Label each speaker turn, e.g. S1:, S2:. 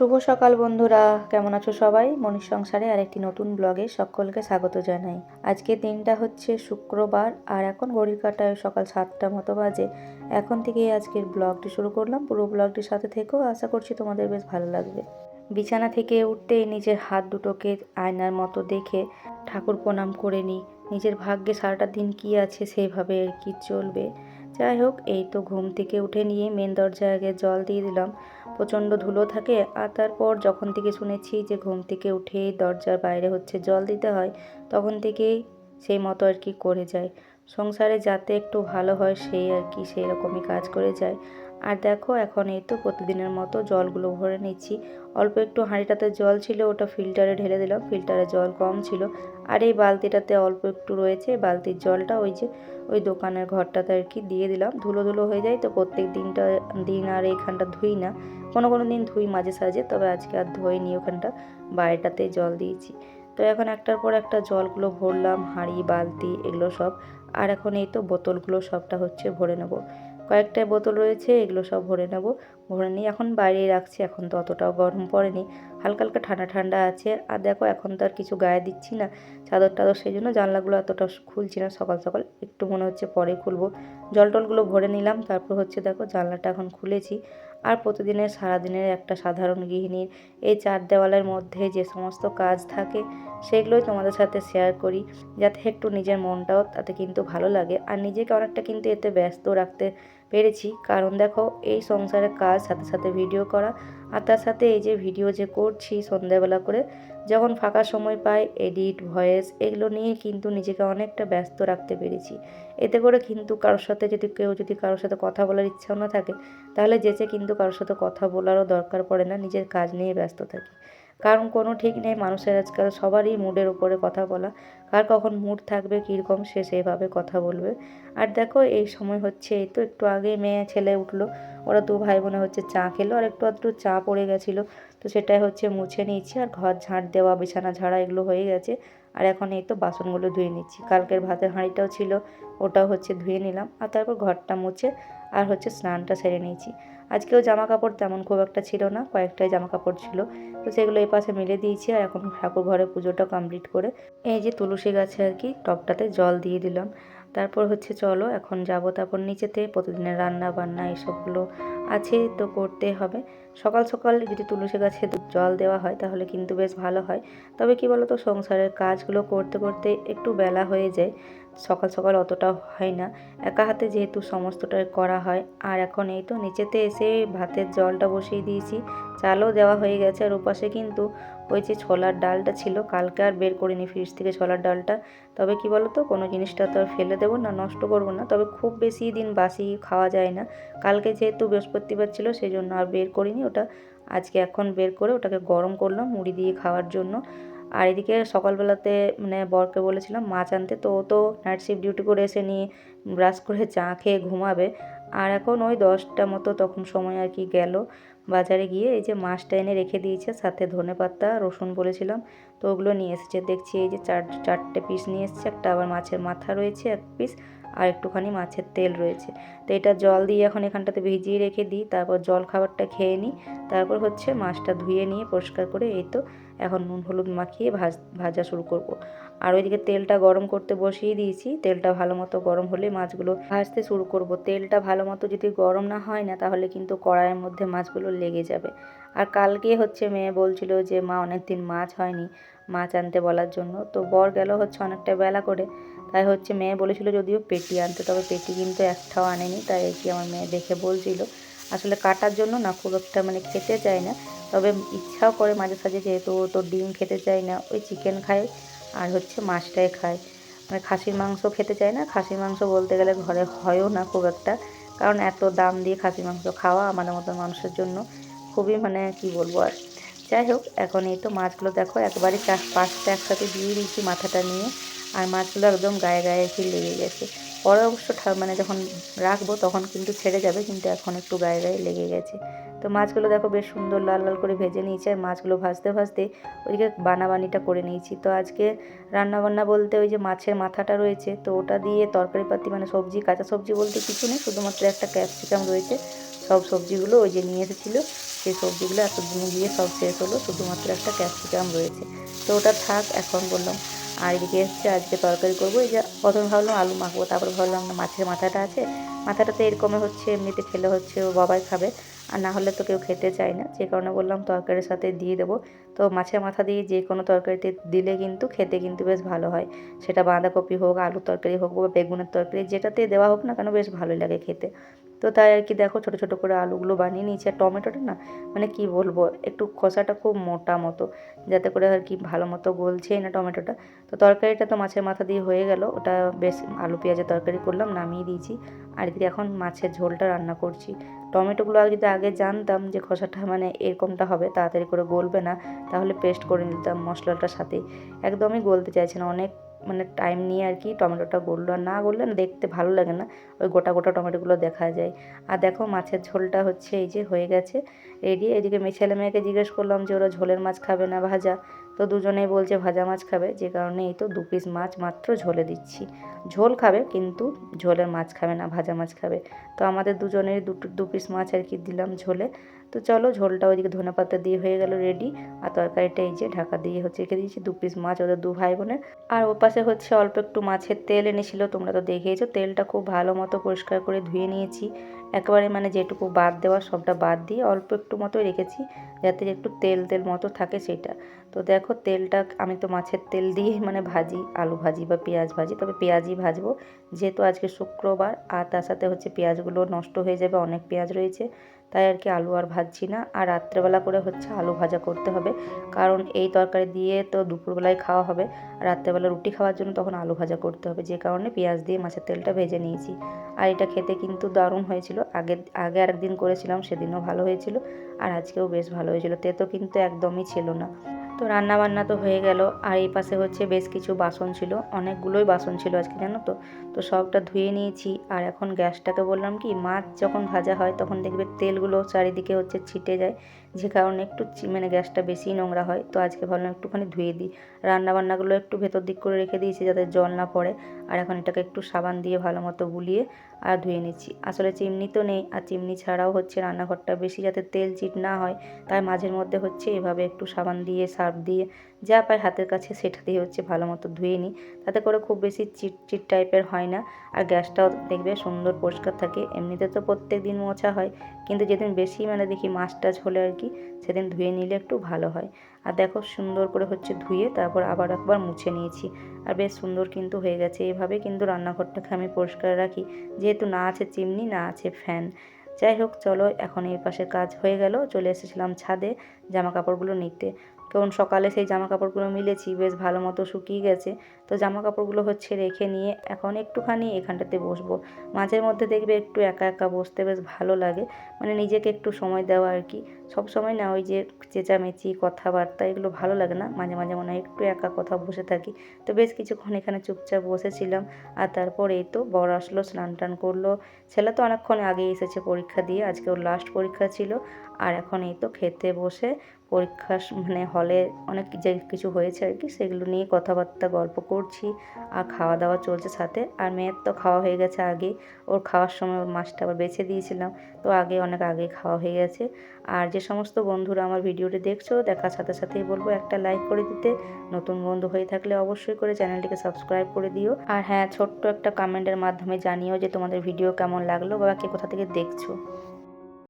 S1: শুভ সকাল বন্ধুরা, কেমন আছো সবাই? মনির সংসারে আরেকটি নতুন ব্লগে সকলকে স্বাগত জানাই। আজকে দিনটা হচ্ছে শুক্রবার আর এখন ঘড়ির কাঁটায় সকাল 7টা মতো বাজে। এখন থেকেই আজকের ব্লগটি শুরু করলাম। পুরো ব্লগটির সাথে থেকেও আশা করছি তোমাদের বেশ ভালো লাগবে। বিছানা থেকে উঠতেই নিজের হাত দুটোকে আয়নার মতো দেখে ঠাকুর প্রণাম করে নিই। নিজের ভাগ্যে সারাটা দিন কি আছে সেইভাবে আর কি চলবে। যাই হোক, এই তো ঘুম থেকে উঠে নিয়ে মেন দরজায় আগে জল দিয়ে দিলাম। প্রচণ্ড ধুলো থাকে আর তারপর যখন থেকে শুনেছি যে ঘুম থেকে উঠেই দরজার বাইরে হচ্ছে জল দিতে হয়, তখন থেকেই সেই মতো আর কি করে যায়। সংসারে যাতে একটু ভালো হয় সেই আর কি সেই রকমই কাজ করে যায়। আর দেখো, এখন এই তো প্রতিদিনের মতো জলগুলো ভরে নিচ্ছি। অল্প একটু হাঁড়িটাতে জল ছিল, ওটা ফিল্টারে ঢেলে দিলাম, ফিল্টারে জল কম ছিল। আর এই বালতিটাতে অল্প একটু রয়েছে, বালতির জলটা ওই দোকানের ঘরটাতে আর কি দিয়ে দিলাম। ধুলো ধুলো হয়ে যায় তো প্রত্যেক দিন আর এইখানটা ধুই না, কোনো দিন ধুই মাঝে সাঝে, তবে আজকে আর ধুইনি, ওখানটা বাইরেটাতে জল দিয়েছি। তো এখন একটার পর একটা জলগুলো ভরলাম, হাঁড়ি বালতি এগুলো সব। আর এখন এই তো বোতলগুলো সবটা হচ্ছে ভরে নেব। কয়েকটা বোতল রয়েছে, এগুলো সব ভরে নিই। এখন বাইরেই রাখছি, এখন তো অতটাও গরম পড়েনি, হালকা হালকা ঠান্ডা ঠান্ডা আছে। আর দেখো, এখন তো আর কিছু গায়ে দিচ্ছি না চাদর টাদর, সেই জন্য জানলাগুলো অতটা খুলছি না। সকাল সকাল একটু মনে হচ্ছে পরে খুলবো। জল টলগুলো ভরে নিলাম, তারপর হচ্ছে দেখো জানলাটা এখন খুলেছি। আর প্রতিদিনের সারাদিনের একটা সাধারণ গৃহিণীর এই চার দেওয়ালের মধ্যে যে সমস্ত কাজ থাকে সেগুলোই তোমাদের সাথে শেয়ার করি, যাতে একটু নিজের মনটাও তাতে কিন্তু ভালো লাগে। আর নিজেকে অনেকটা কিন্তু এতে ব্যস্ত রাখতে পেরেছি, কারণ দেখো এই সংসারের কাজ সাথে সাথে ভিডিও করা, আর তার সাথে এই যে ভিডিও যে করছি সন্ধ্যাবেলা করে যখন ফাঁকা সময় পাই, এডিট ভয়েস এগুলো নিয়ে কিন্তু নিজেকে অনেকটা ব্যস্ত রাখতে পেরেছি। এতে করে কিন্তু কারোর সাথে যদি কারোর সাথে কথা বলার ইচ্ছাও না থাকে, তাহলে যেচে কিন্তু কারোর সাথে কথা বলারও দরকার পড়ে না, নিজের কাজ নিয়ে ব্যস্ত থাকি। কারণ কোনো ঠিক নেই, মানুষের আজকাল সবারই মুডের উপরে কথা বলা, কার কখন মুড থাকবে কীরকম সে সেভাবে কথা বলবে। আর দেখো এই সময় হচ্ছে এই তো একটু আগে মেয়ে ছেলে উঠলো, ওরা দু ভাই বোনে হচ্ছে চা খেলো, আর একটু চা পড়ে গেছিলো, তো সেটাই হচ্ছে মুছে নিয়েছি। আর ঘর ঝাঁট দেওয়া বিছানা ঝাড়া এগুলো হয়ে গেছে। আর এখন এই তো বাসনগুলো ধুয়ে নিচ্ছি, কালকের ভাতের হাঁড়িটাও ছিল, ওটাও হচ্ছে ধুয়ে নিলাম। আর তারপর ঘরটা মুছে আর হচ্ছে স্নানটা সেরে নিয়েছি। আজকেও জামা কাপড় তেমন খুব একটা ছিল না, কয়েকটাই জামা কাপড় ছিল, তো সেগুলো এই পাশে মেলে দিয়েছি। আর এখন ঠাকুর ঘরে পুজোটা কমপ্লিট করে এই যে তুলসী গাছে আর কি টবটাতে জল দিয়ে দিলাম। তারপর হচ্ছে চলো এখন যাব, তারপর নিচেতে প্রতিদিনের রান্না বান্না এসবগুলো আছে তো করতে হবে। সকাল সকাল যদি তুলসী গাছে জল দেওয়া হয় তাহলে কিন্তু বেশ ভালো হয়। তবে কি বলো তো, সংসারের কাজগুলো করতে করতে একটু বেলা হয়ে যায়, সকাল সকাল অতটা হয় না, একা হাতে যেহেতু সমস্তটাই করা হয়। আর এখন এই তো নিচেতে এসে ভাতের জলটা বসিয়ে দিয়েছি, চালও দেওয়া হয়ে গেছে। আর ওপাশে কিন্তু ওই যে ছোলার ডালটা ছিল, কালকে আর বের করিনি ফ্রিজ থেকে ছোলার ডালটা। তবে কি বলো তো, কোনো জিনিসটা তো আর ফেলে দেবো না, নষ্ট করবো না, তবে খুব বেশি দিন বাসি খাওয়া যায় না। কালকে যেহেতু বৃহস্পতিবার ছিল সেই জন্য আর বের করিনি ওটা, আজকে এখন বের করে ওটাকে গরম করলাম মুড়ি দিয়ে খাওয়ার জন্য। আর এদিকে সকালবেলাতে মানে বরকে বলেছিলাম মাছ আনতে, তো ও তো নাইট শিফট ডিউটি করে এসে নিয়ে ব্রাশ করে চা খেয়ে ঘুমাবে। আর এখন ওই 10টা মতো তখন সময় আর কি গেল বাজারে গিয়ে এই যে মাছটা এনে রেখে দিয়েছে, সাথে ধনেপাতা রসুন বলেছিলাম, তো ওগুলো নিয়ে এসেছে। দেখছি এই যে চারটে পিস নিয়ে এসেছে, একটা আবার মাছের মাথা রয়েছে 1 পিস, আর একটুখানি মাছের তেল রয়েছে। তো এটা জল দিয়ে এখন এখানটাতে ভিজিয়ে রেখে দিই, তারপর জল খাবারটা খেয়ে নিই, তারপর হচ্ছে মাছটা ধুয়ে নিয়ে পরিষ্কার করে এই তো এখন নুন হলুদ মাখিয়ে ভাজা শুরু করব। আর ওইদিকে তেলটা গরম করতে বসিয়ে দিয়েছি, তেলটা ভালো মতো গরম হলে মাছগুলো ভাজতে শুরু করব। তেলটা ভালো মতো যদি গরম না হয় না, তাহলে কিন্তু কড়াইয়ের মধ্যে মাছগুলো লেগে যাবে। আর কালকে হচ্ছে মেয়ে বলছিল যে মা অনেক দিন মাছ হয়নি, মাছ আনতে বলার জন্য, তো বর গেল হচ্ছে অনেকটা বেলা করে, তাই হচ্ছে মেয়ে বলেছিল যদিও পেটি আনতে, তবে পেটি কিন্তু একটাও আনেনি। তাই কি আমার মেয়ে দেখে বলছিল, আসলে কাটার জন্য না খুব একটা মানে খেতে চায় না, তবে ইচ্ছাও করে মাঝে সাঝে, যেহেতু ও তো ডিম খেতে চায় না, ওই চিকেন খায় আর হচ্ছে মাছটাই খায়, মানে খাসির মাংস খেতে চায় না। খাসির মাংস বলতে গেলে ঘরে হয়ও না খুব একটা, কারণ এত দাম দিয়ে খাসির মাংস খাওয়া আমাদের মতো মানুষের জন্য খুবই মানে কি বলবো আর। যাই হোক, এখন এই তো মাছগুলো দেখো একবারে 4-5টা একসাথে দিয়ে দিয়েছি মাথাটা নিয়ে, আর মাছগুলো একদম গায়ে গায়ে এসে লেগে গেছে। পরে অবশ্য মানে যখন রাখবো তখন কিন্তু ছেড়ে যাবে, কিন্তু এখন একটু গায়ে গায়ে লেগে গেছে। তো মাছগুলো দেখো বেশ সুন্দর লাল লাল করে ভেজে নিয়েছি, আর মাছগুলো ভাজতে ভাজতে ওইদিকে বানাবানিটা করে নিয়েছি। তো আজকে রান্নাবান্না বলতে ওই যে মাছের মাথাটা রয়েছে, তো ওটা দিয়ে তরকারিপাতি মানে সবজি, কাঁচা সবজি বলতে কিছু নেই, শুধুমাত্র একটা ক্যাপসিকাম রয়েছে। সব সবজিগুলো ওই যে নিয়ে এসেছিলো সেই সবজিগুলো এত দিয়ে সব শেষ হলো, শুধুমাত্র একটা ক্যাপসিকাম রয়েছে, তো ওটা থাক এখন বললাম। আর এদিকে হচ্ছে আজকে তরকারি করবো, এই যে প্রথমে ভাবলাম আলু মাখবো, তারপর ভাবলাম না, মাছের মাথাটা আছে, মাথাটা তো এরকমই হচ্ছে, এমনিতে খেলে হচ্ছে ও বাবাই খাবে, আর না হলে তো কেউ খেতে চায় না, যে কারণে বললাম তরকারির সাথে দিয়ে দেবো। তো মাছের মাথা দিয়ে যে কোনো তরকারিতে দিলে কিন্তু খেতে কিন্তু বেশ ভালো হয়, সেটা বাঁধাকপি হোক, আলুর তরকারি হোক বা বেগুনের তরকারি, যেটাতে দেওয়া হোক না কেন বেশ ভালোই লাগে খেতে। তো তাই আর কি দেখো ছোটো ছোটো করে আলুগুলো বানিয়ে নিয়েছি। আর টমেটোটা না মানে কি বলবো, একটু খোসাটা খুব মোটা মতো, যাতে করে আর কি ভালো মতো গলছেই না টমেটোটা। তো তরকারিটা তো মাছের মাথা দিয়ে হয়ে গেল, ওটা বেশ আলু পেঁয়াজের তরকারি করলাম, নামিয়ে দিয়েছি। আর এদিকে এখন মাছের ঝোলটা রান্না করছি। টমেটোগুলো যদি আগে জানতাম যে খোসাটা মানে এরকমটা হবে, তাড়াতাড়ি করে গলবে না, তাহলে পেস্ট করে নিতাম মশলাটার সাথেই। একদমই গলতে চাইছে না, অনেক মানে টাইম নিয়ে আর কি টমেটোটা গললো, আর না গললে না দেখতে ভালো লাগে না, ওই গোটা গোটা টমেটোগুলো দেখা যায়। আর দেখো মাছের ঝোলটা হচ্ছে এই যে হয়ে গেছে রেডি। এদিকে ছেলে মেয়েকে জিজ্ঞেস করলাম যে ওরা ঝোলের মাছ খাবে না ভাজা, তো দুজনেই বলছে ভাজা মাছ খাবে, যে কারণে এই তো 2 পিস মাছ মাত্র ঝোলে দিচ্ছি। ঝোল খাবে কিন্তু ঝোলের মাছ খাবে না, ভাজা মাছ খাবে। তো আমাদের দুজনেরই 2 পিস মাছ আর কি দিলাম ঝোলে। তো চলো ঝোলটা ওইদিকে ধনেপাতা দিয়ে হয়ে গেল রেডি, আর তরকারিটা এই যে ঢাকা দিয়ে হচ্ছে রেখে দিয়েছি। 2 পিস মাছ ওদের 2 ভাই বোনের। আর ওপাশে হচ্ছে অল্প একটু মাছের তেল এনেছিল, তোমরা তো দেখেইছো, তেলটা খুব ভালো মতো পরিষ্কার করে ধুয়ে নিয়েছি, একেবারে মানে যেটুকু বাদ দেওয়া সবটা বাদ দিয়ে অল্প একটু মতো রেখেছি, যাতে একটু তেল তেল মতো থাকে সেটা। তো দেখো তেলটা আমি তো মাছের তেল দিয়ে মানে ভাজি, আলু ভাজি বা পেঁয়াজ ভাজি, তবে পেঁয়াজই ভাজবো, যেহেতু আজকে শুক্রবার, আর তার সাথে হচ্ছে পেঁয়াজগুলো নষ্ট হয়ে যাবে, অনেক পেঁয়াজ রয়েছে, তাই আর কি আলু আর ভাজছি না। আর রাত্রেবেলা করে হচ্ছে আলু ভাজা করতে হবে, কারণ এই তরকারি দিয়ে তো দুপুরবেলায় খাওয়া হবে, আর রাত্রেবেলা রুটি খাওয়ার জন্য তখন আলু ভাজা করতে হবে, যে কারণে পেঁয়াজ দিয়ে মাছের তেলটা ভেজে নিয়েছি। আর এটা খেতে কিন্তু দারুণ হয়েছিল, আগে আগে আরেকদিন করেছিলাম, সেদিনও ভালো হয়েছিল, আর আজকেও বেশ ভালো হয়েছিল, তেতো কিন্তু একদমই ছিল না। তো রান্না বান্না তো হয়ে গেল, আর এই পাশে হচ্ছে বেশ কিছু বাসন ছিল, অনেকগুলোই বাসন ছিল আজকে জানো তো। তো সবটা ধুয়ে নিয়েছি, আর এখন গ্যাসটাকে বললাম কি, মাছ যখন ভাজা হয় তখন দেখবে তেলগুলো চারিদিকে হচ্ছে ছিটে যায়, যে কারণে একটু মানে গ্যাসটা বেশি নোংরা হয়। তো আজকে ভাবলাম একটুখানি ধুয়ে দিই, রান্নাবান্নাগুলো একটু ভেতর দিক করে রেখে দিয়েছি যাতে জল না পড়ে। আর এখন এটাকে একটু সাবান দিয়ে ভালো মতো গুলিয়ে আর ধুয়ে নিচ্ছি। আসলে চিমনি তো নেই, আর চিমনি ছাড়াও হচ্ছে রান্নাঘরটা বেশি যাতে তেল চিট না হয়, তাই মাঝের মধ্যে হচ্ছে এভাবে একটু সাবান দিয়ে সার্ফ দিয়ে যা পাই হাতের কাছে সেটা দিয়ে হচ্ছে ভালো মতো ধুয়ে নিই, তাতে করে খুব বেশি চিট চিট টাইপের হয় না, আর গ্যাসটাও দেখবে সুন্দর পরিষ্কার থাকে। এমনিতে তো প্রত্যেক দিন মোছা হয়, কিন্তু যেদিন বেশি মানে দেখি মাছ টাছ হলে আর কি, সেদিন ধুয়ে নিলে একটু ভালো হয়। আর দেখো সুন্দর করে হচ্ছে ধুয়ে তারপর আবার একবার মুছে নিয়েছি, আর বেশ সুন্দর কিন্তু হয়ে গেছে। এইভাবে কিন্তু রান্নাঘরটাকে আমি পরিষ্কার রাখি, যেহেতু না আছে চিমনি না আছে ফ্যান। যাই হোক চলো, এখন এই পাশে কাজ হয়ে গেল, চলে এসেছিলাম ছাদে জামা কাপড়গুলো নিতে, কারণ সকালে সেই জামা কাপড়গুলো মিলেছি, বেশ ভালো মতো শুকিয়ে গেছে। তো জামা কাপড়গুলো হচ্ছে রেখে নিয়ে এখন একটুখানি এখানটাতে বসবো। মাঝের মধ্যে দেখবে একটু একা একা বসতে বেশ ভালো লাগে, মানে নিজেকে একটু সময় দেওয়া আর কি। সব সময় না ওই যে চেঁচামেচি কথাবার্তা এগুলো ভালো লাগে না, মাঝে মাঝে মনে হয় একটু একা কথা বসে থাকি। তো বেশ কিছুক্ষণ এখানে চুপচাপ বসেছিলাম, আর তারপর এই তো বর আসলো, স্নান টান করলো। ছেলে তো অনেকক্ষণ আগেই এসেছে পরীক্ষা দিয়ে, আজকে ওর লাস্ট পরীক্ষা ছিল। আর এখন এই তো খেতে বসে পরীক্ষা মানে হলে অনেক যে কিছু হয়েছে আর কি, সেগুলো নিয়ে কথাবার্তা গল্প করছি, আর খাওয়া দাওয়া চলছে সাথে। আর মেয়ের তো খাওয়া হয়ে গেছে আগেই, ওর খাওয়ার সময় ওর মাছটা আবার বেছে দিয়েছিলাম, তো আগে অনেক আগেই খাওয়া হয়ে গেছে। আর যে সমস্ত বন্ধুরা আমার ভিডিওটি দেখছো, দেখার সাথে সাথেই বলবো একটা লাইক করে দিতে, নতুন বন্ধু হয়ে থাকলে অবশ্যই করে চ্যানেলটিকে সাবস্ক্রাইব করে দিও। আর হ্যাঁ, ছোট্ট একটা কমেন্টের মাধ্যমে জানিও যে তোমাদের ভিডিও কেমন লাগলো বা কে কোথা থেকে দেখছো।